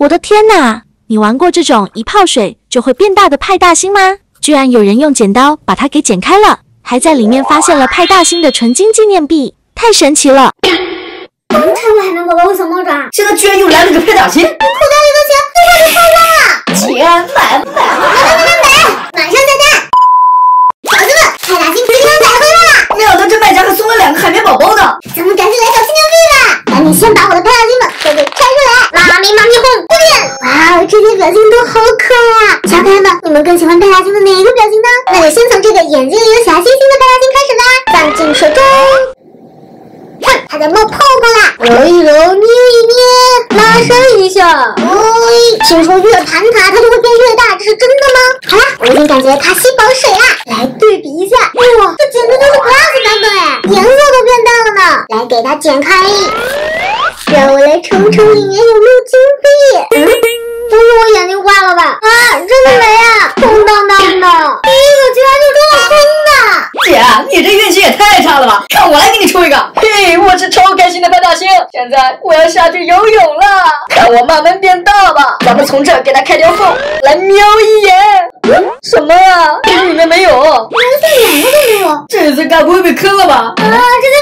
我的天哪！你玩过这种一泡水就会变大的派大星吗？居然有人用剪刀把它给剪开了，还在里面发现了派大星的纯金纪念币，太神奇了！刚拆过海绵宝宝和小猫爪，现在居然又来了个派大星！口袋里的钱都快被花光了！姐，买！马上下单！小子们，派大星即将买回来了！没想到这卖家还送了2个海绵宝宝呢！咱们赶紧来找纪念币吧！赶紧先把我的派大星们都给拆出来！妈咪哄，不点！哇，这些表情都好可爱啊！小可爱们，你们更喜欢派大星的哪一个表情呢？那就先从这个眼睛里有小星星的派大星开始吧！放进水中。看，它在冒泡泡啦！揉一揉，捏一捏，拉伸一下。听说越弹它，它就会变越大，这是真的吗？好啦，我已经感觉它吸饱水啦。来对比一下，哇，这简直就是 Plus 版本哎，颜色都变淡了呢。来给它剪开，让我来瞅瞅里面有没有金币。不是我眼睛花了吧？啊，真的没啊，空荡荡的。第一个居然就中了空的。姐，你这运气也太差了吧！看我来给你出一个。嘿，我是超开心的派大星，现在我要下去游泳了，看我慢慢变大吧。咱们从这儿给它开条缝，来瞄一眼。什么啊？里面没有，原来2个都没有。这次该不会被坑了吧？啊，这个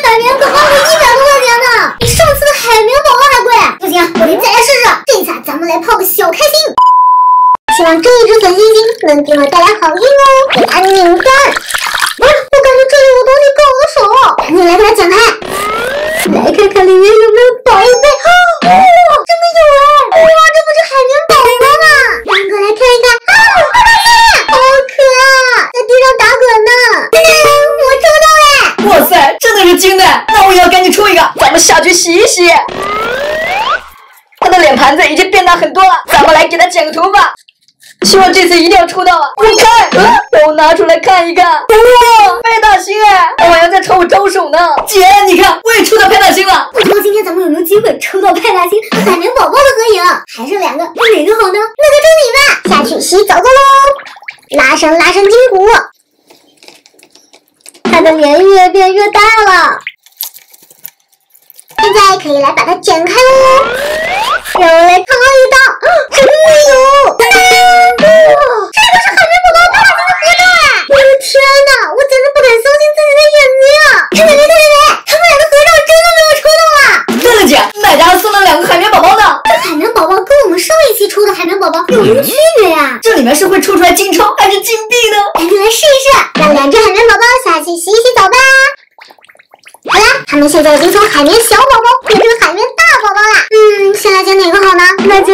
海绵可花我100多块钱呢，比上次的海绵宝宝还贵。不行，我得再来试试。这次咱们来泡个小开心。希望这一只粉星星能给我带来好运哦，给它拧干。我感觉这里有东西够我手，赶紧来给它剪开，来看看里面有没有宝贝。真的有哎！哇，这不是海绵宝宝吗？赶快来看一看。派大星，好可爱，在地上打滚呢。我抽到哎！哇塞，真的是金的！那我也要赶紧出一个，咱们下去洗一洗。他的脸盘子已经变大很多了，咱们来给他剪个头发。希望这次一定要抽到啊！我看，让我拿出来看一看。哇，派大星哎！我好像在朝我招手呢。姐，你看，我也抽到派大星了。不知道今天咱们有没有机会抽到派大星和海绵宝宝的合影？还剩2个，哪个好呢？那就抽你吧！下去洗澡澡喽，拉伸筋骨。它的脸越变越大了，现在可以来把它剪开喽。让我来掏一刀，真的有！哇，这个是海绵宝宝派大星的合照哎！我的天哪，我简直不敢相信自己的眼睛！看到没？他们俩的合照真的被我抽到了！真的姐，卖家送了2个海绵宝宝呢。这海绵宝宝跟我们上一期抽的海绵宝宝有什么区别呀？这里面是会抽出来金钞还是金币呢？赶紧来试一试，让2只海绵宝宝下去洗澡吧。好啦，他们现在已经从海绵小宝宝变成海绵大宝宝啦。先来剪哪个好呢？那就